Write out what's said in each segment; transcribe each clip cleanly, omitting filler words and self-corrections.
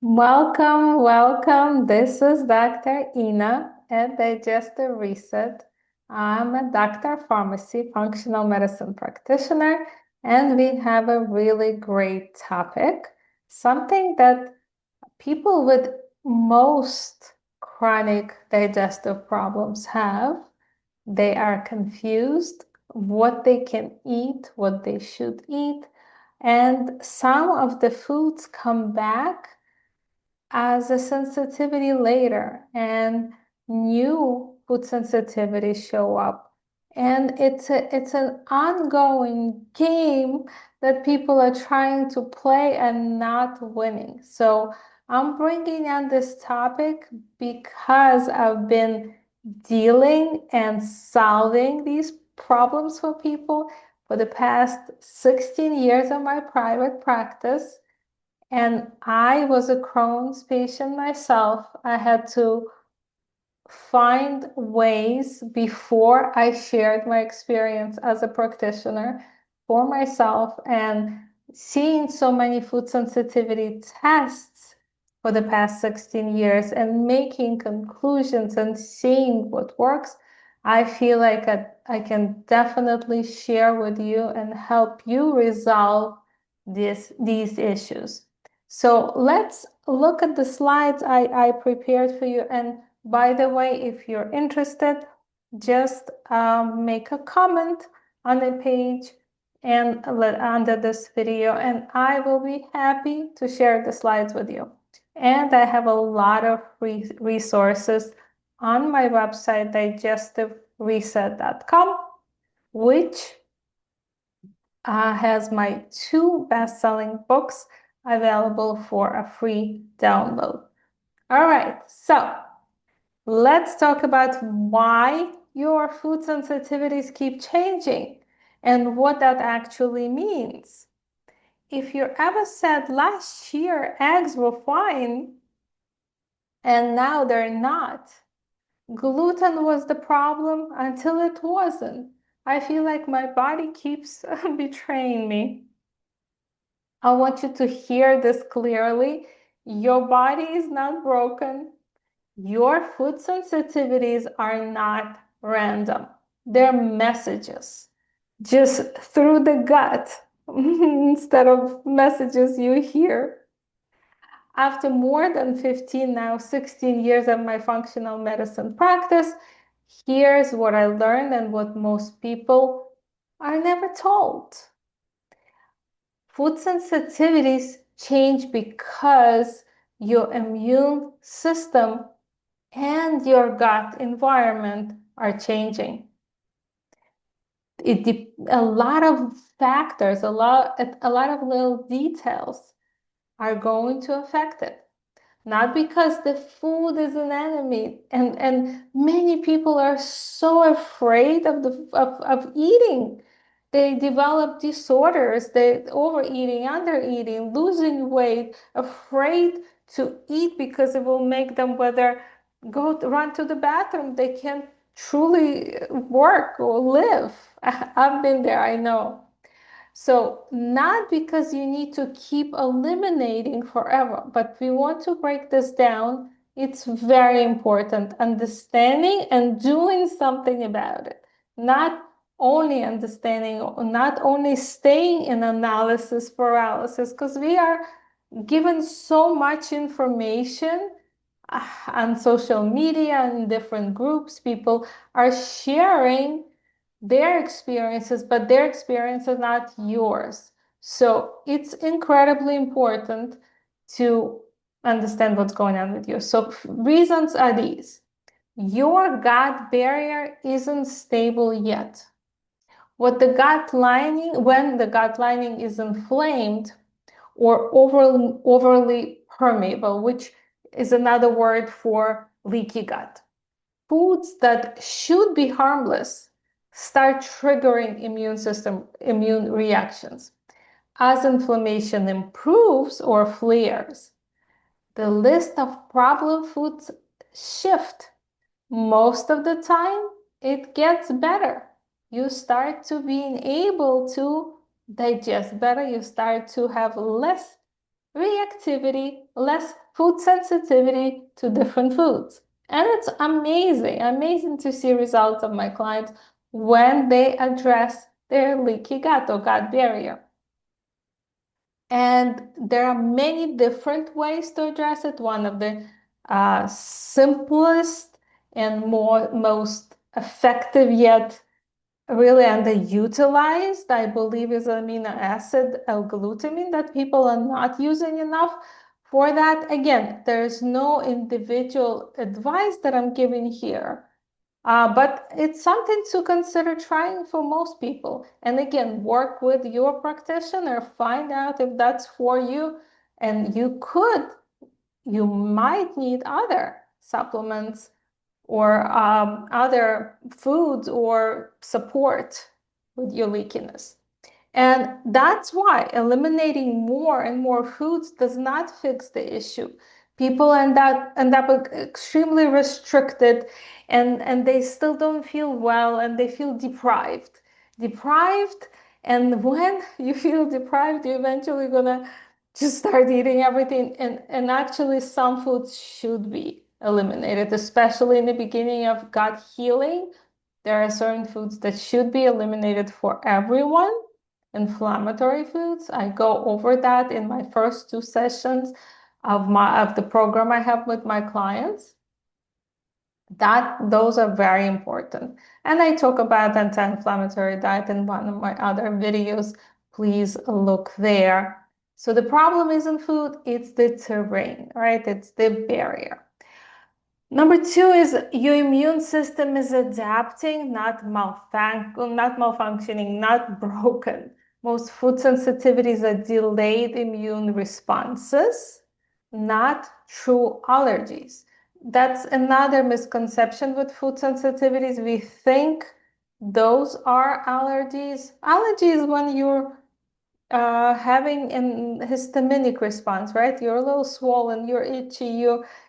Welcome, welcome. This is Dr. Ina at Digestive Reset. I'm a doctor of pharmacy, functional medicine practitioner, and we have a really great topic, something that people with most chronic digestive problems have. They are confused what they can eat, what they should eat, and some of the foods come back as a sensitivity later, and new food sensitivities show up, and it's an ongoing game that people are trying to play and not winning. So I'm bringing on this topic because I've been dealing and solving these problems for people for the past 16 years of my private practice. And I was a Crohn's patient myself. I had to find ways before I shared my experience as a practitioner for myself, and seeing so many food sensitivity tests for the past 16 years and making conclusions and seeing what works. I feel like I can definitely share with you and help you resolve these issues. So let's look at the slides I prepared for you. And by the way, if you're interested, just make a comment on the page and under this video, and I will be happy to share the slides with you. And I have a lot of resources on my website, digestivereset.com, which has my two best-selling books available for a free download. All right, so let's talk about why your food sensitivities keep changing and what that actually means. If you ever said last year eggs were fine and now they're not, gluten was the problem until it wasn't. I feel like my body keeps betraying me. I want you to hear this clearly. Your body is not broken. Your food sensitivities are not random. They're messages just through the gut instead of messages you hear. After more than 15, now 16 years of my functional medicine practice, here's what I learned and what most people are never told. Food sensitivities change because your immune system and your gut environment are changing. A lot of factors, a lot of little details are going to affect it. Not because the food is an enemy, and many people are so afraid of eating. They develop disorders, they overeating, undereating, losing weight, afraid to eat because it will make them whether run to the bathroom. They can't truly work or live. I've been there, I know. So not because you need to keep eliminating forever, but we want to break this down. It's very important understanding and doing something about it. Not only understanding, not only staying in analysis paralysis, because we are given so much information on social media and in different groups. People are sharing their experiences, but their experience is not yours. So it's incredibly important to understand what's going on with you. So reasons are these. Your gut barrier isn't stable yet. When the gut lining is inflamed or overly permeable, which is another word for leaky gut, foods that should be harmless start triggering immune reactions. As inflammation improves or flares, the list of problem foods shift. Most of the time, it gets better. You start to being able to digest better. You start to have less reactivity, less food sensitivity to different foods. And it's amazing to see results of my clients when they address their leaky gut or gut barrier. And there are many different ways to address it. One of the simplest and most effective yet really underutilized, I believe, is amino acid L-glutamine that people are not using enough. For that, again, there's no individual advice that I'm giving here. But it's something to consider trying for most people. And again, work with your practitioner, find out if that's for you. And you might need other supplements or other foods or support with your leakiness. And that's why eliminating more and more foods does not fix the issue. People end up extremely restricted and they still don't feel well and they feel deprived. Deprived, and when you feel deprived, you're eventually gonna just start eating everything. And actually some foods should be eliminated, especially in the beginning of gut healing. There are certain foods that should be eliminated for everyone. Inflammatory foods, I go over that in my first two sessions of the program I have with my clients. Those are very important. And I talk about anti-inflammatory diet in one of my other videos. Please look there. So the problem isn't food, it's the terrain, right? It's the barrier. Number two is your immune system is adapting, not malfunctioning, not broken. Most food sensitivities are delayed immune responses, not true allergies. That's another misconception with food sensitivities. We think those are allergies. Allergies when you're having an histaminic response, right? You're a little swollen, you're itchy,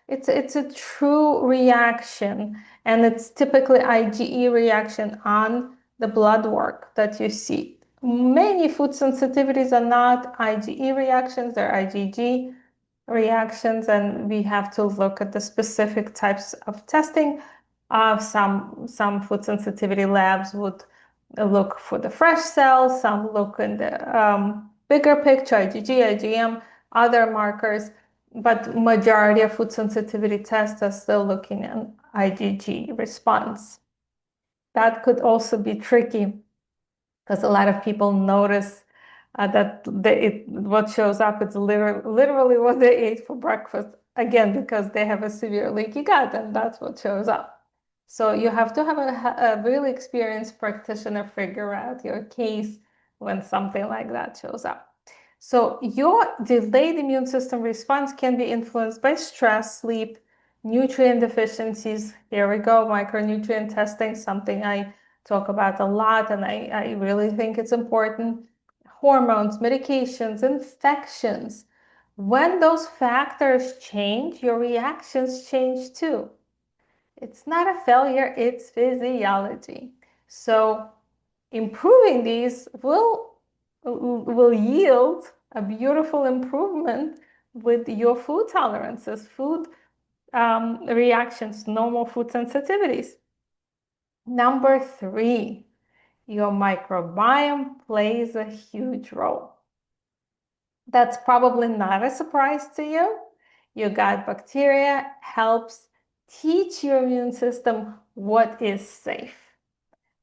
it's a true reaction, and it's typically IgE reaction on the blood work that you see. Many food sensitivities are not IgE reactions, they're IgG reactions, and we have to look at the specific types of testing. Some food sensitivity labs would look for the fresh cells, some look in the bigger picture, IgG, IgM, other markers, but majority of food sensitivity tests are still looking at IgG response. That could also be tricky because a lot of people notice that what shows up is literally what they ate for breakfast, again, because they have a severe leaky gut, and that's what shows up. So you have to have a really experienced practitioner figure out your case when something like that shows up. So your delayed immune system response can be influenced by stress, sleep, nutrient deficiencies. Here we go, micronutrient testing, something I talk about a lot, and I really think it's important. Hormones, medications, infections. When those factors change, your reactions change too. It's not a failure, it's physiology. So improving these will yield a beautiful improvement with your food tolerances, food reactions, normal food sensitivities. Number three, your microbiome plays a huge role. That's probably not a surprise to you. Your gut bacteria helps teach your immune system what is safe.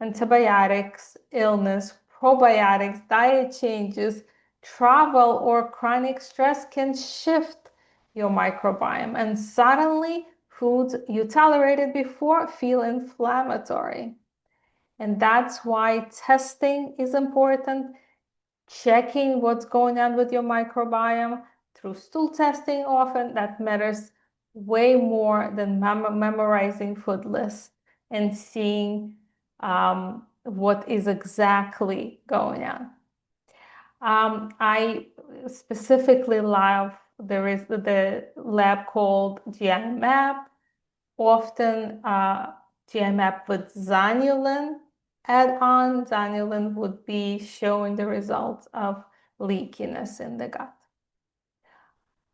Antibiotics, illness, probiotics, diet changes, travel, or chronic stress can shift your microbiome, and suddenly foods you tolerated before feel inflammatory. And that's why testing is important. Checking what's going on with your microbiome through stool testing often, that matters way more than memorizing food lists and seeing what is exactly going on. I specifically love, there is the lab called GI Map, often GI Map with Zonulin add-on. Zonulin would be showing the results of leakiness in the gut.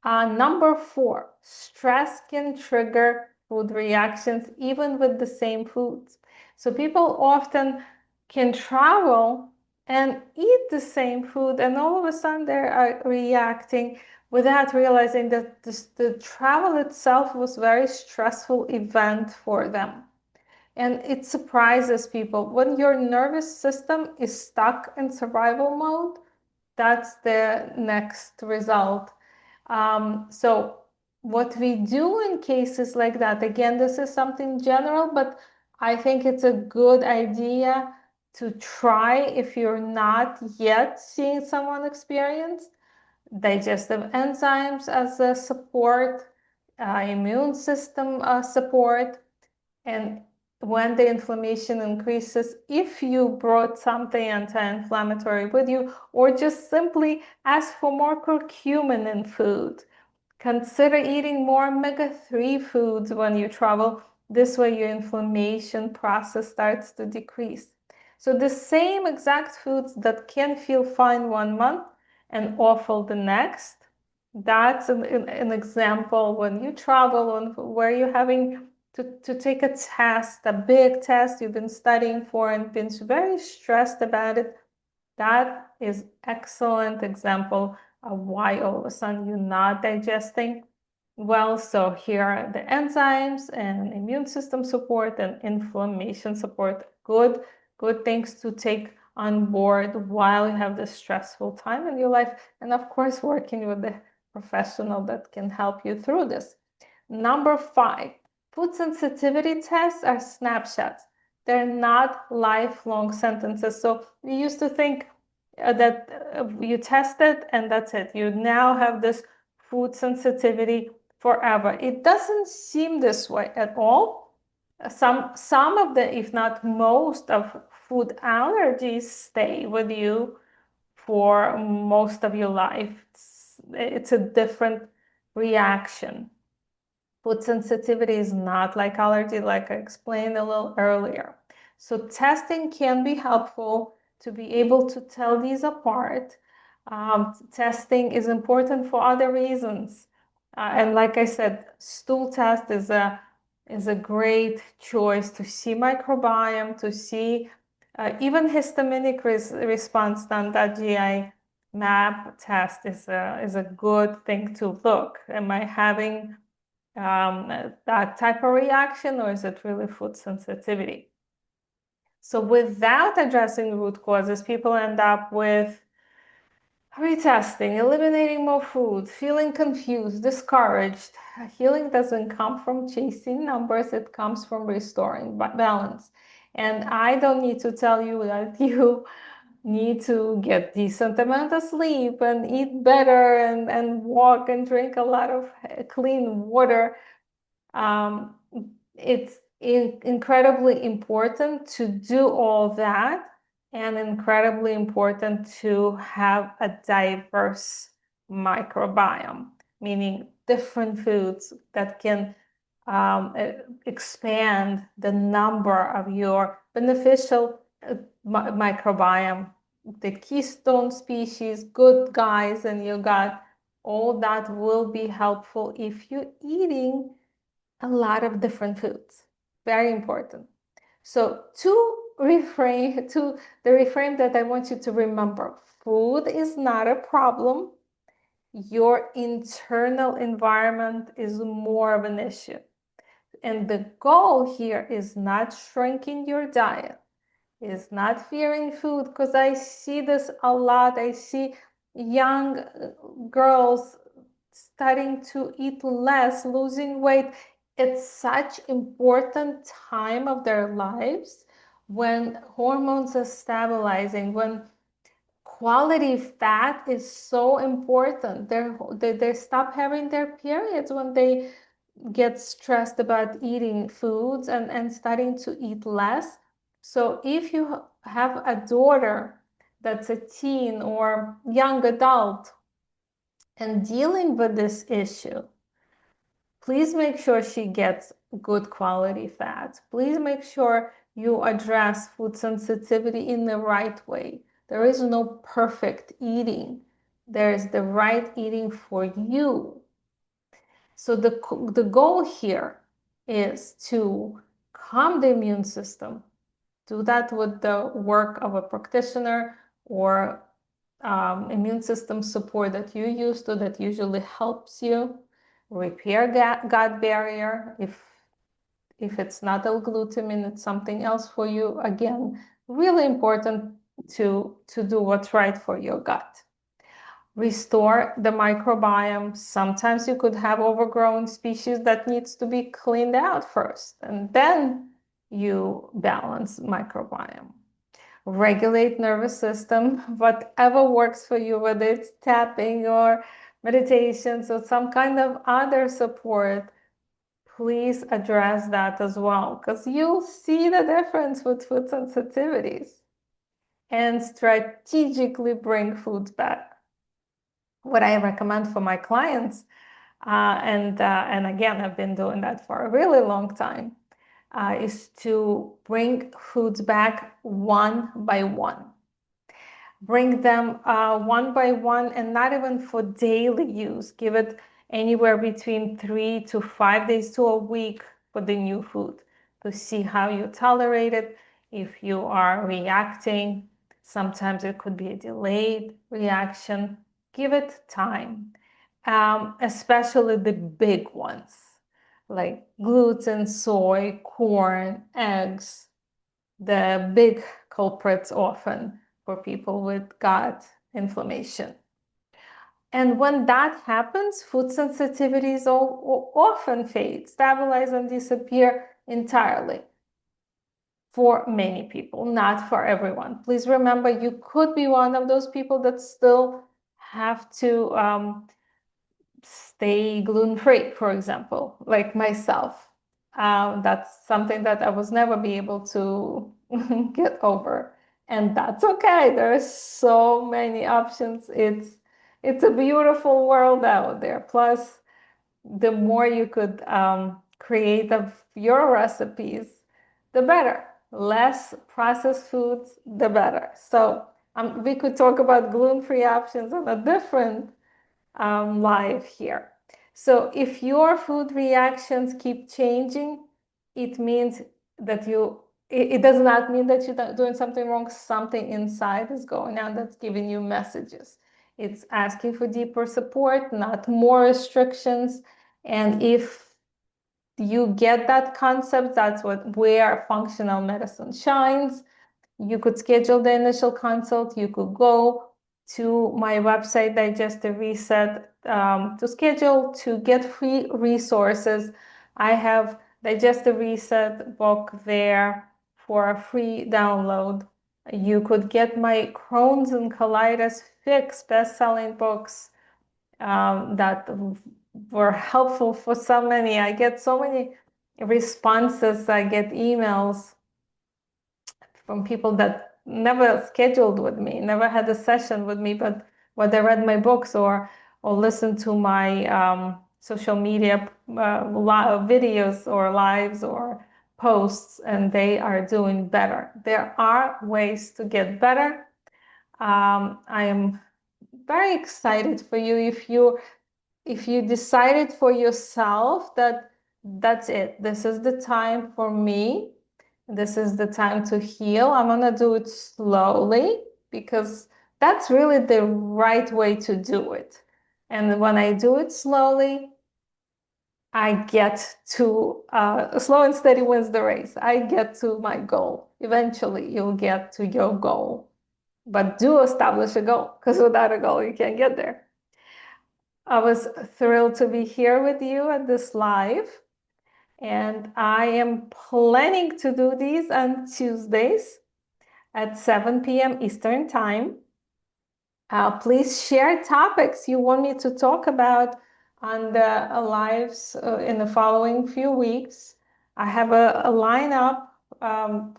Number 4, stress can trigger food reactions even with the same foods. So people often can travel and eat the same food, and all of a sudden they're reacting without realizing that the travel itself was a very stressful event for them. And it surprises people. When your nervous system is stuck in survival mode, that's the next result. So what we do in cases like that, again, this is something general, but I think it's a good idea to try if you're not yet seeing someone experience digestive enzymes as a support, immune system support, and when the inflammation increases, if you brought something anti-inflammatory with you, or just simply ask for more curcumin in food. Consider eating more omega-3 foods when you travel. This way your inflammation process starts to decrease. So the same exact foods that can feel fine 1 month and awful the next, that's an example when you travel and where you're having to take a test, a big test you've been studying for and been very stressed about it. That is excellent example of why all of a sudden you're not digesting well. So here are the enzymes and immune system support and inflammation support. Good things to take on board while you have this stressful time in your life. And of course, working with the professional that can help you through this. Number 5, food sensitivity tests are snapshots. They're not lifelong sentences. So we used to think that you test it and that's it. You now have this food sensitivity forever. It doesn't seem this way at all. Some of the, if not most of food allergies stay with you for most of your life. It's a different reaction. Food sensitivity is not like allergy, like I explained a little earlier. So testing can be helpful to be able to tell these apart. Testing is important for other reasons. And like I said, stool test is a great choice to see microbiome, to see even histaminic response done, that GI map test is a good thing to look. Am I having that type of reaction, or is it really food sensitivity? So without addressing root causes, people end up with retesting, eliminating more food, feeling confused, discouraged. Healing doesn't come from chasing numbers, it comes from restoring balance. And I don't need to tell you that you need to get decent amount of sleep and eat better and walk and drink a lot of clean water. It's incredibly important to do all that, and incredibly important to have a diverse microbiome, meaning different foods that can expand the number of your beneficial microbiome, the keystone species, good guys in your gut. All that will be helpful if you're eating a lot of different foods. Very important. So to the reframe that I want you to remember, food is not a problem. Your internal environment is more of an issue. And the goal here is not shrinking your diet, is not fearing food, because I see this a lot. I see young girls starting to eat less, losing weight. It's such important time of their lives when hormones are stabilizing, when quality fat is so important. They stop having their periods when they get stressed about eating foods and starting to eat less. So if you have a daughter that's a teen or young adult and dealing with this issue, please make sure she gets good quality fats. Please make sure you address food sensitivity in the right way. There is no perfect eating. There is the right eating for you. So the goal here is to calm the immune system. Do that with the work of a practitioner or immune system support that you use to, that usually helps you repair gut barrier. If it's not L-glutamine, it's something else for you. Again, really important to do what's right for your gut. Restore the microbiome. Sometimes you could have overgrown species that needs to be cleaned out first, and then you balance microbiome. Regulate nervous system, whatever works for you, whether it's tapping or meditations or some kind of other support, please address that as well, because you'll see the difference with food sensitivities, and strategically bring foods back. What I recommend for my clients, and again, I've been doing that for a really long time, is to bring foods back one by one. Bring them one by one, and not even for daily use. Give it anywhere between 3 to 5 days to a week for the new food to see how you tolerate it, if you are reacting. Sometimes it could be a delayed reaction. Give it time, especially the big ones like gluten, soy, corn, eggs, the big culprits often for people with gut inflammation. And when that happens, food sensitivities often fade, stabilize, and disappear entirely for many people, not for everyone. Please remember, you could be one of those people that still have to stay gluten-free, for example, like myself. That's something that I was never be able to get over, and that's okay. There's so many options. It's a beautiful world out there. Plus, the more you could create of your recipes, the better. Less processed foods, the better. So we could talk about gluten-free options on a different live here. So if your food reactions keep changing, it means that it does not mean that you're doing something wrong. Something inside is going on that's giving you messages. It's asking for deeper support, not more restrictions. And if you get that concept, that's where functional medicine shines. You could schedule the initial consult. You could go to my website, Digestive Reset, to schedule to get free resources. I have Digestive Reset book there for a free download. You could get my Crohn's and Colitis Fix best-selling books that were helpful for so many. I get so many responses. I get emails from people that never scheduled with me, never had a session with me, but whether read my books or listened to my social media videos or lives or posts, and they are doing better. There are ways to get better. I am very excited for you if you decided for yourself that that's it. This is the time for me. This is the time to heal. I'm gonna do it slowly because that's really the right way to do it. And when I do it slowly, I get to slow and steady wins the race. I get to my goal. Eventually, you'll get to your goal. But do establish a goal, because without a goal, you can't get there. I was thrilled to be here with you at this live. And I am planning to do these on Tuesdays at 7 p.m. Eastern Time. Please share topics you want me to talk about on the lives in the following few weeks. I have a lineup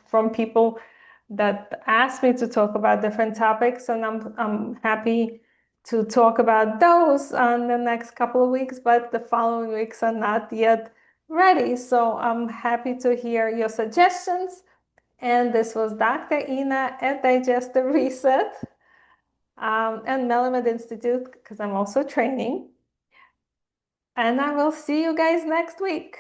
from people that asked me to talk about different topics, and I'm happy to talk about those on the next couple of weeks, but the following weeks are not yet ready. So I'm happy to hear your suggestions. And this was Dr. Ina at Digestive Reset and Melamed Institute, because I'm also training. And I will see you guys next week.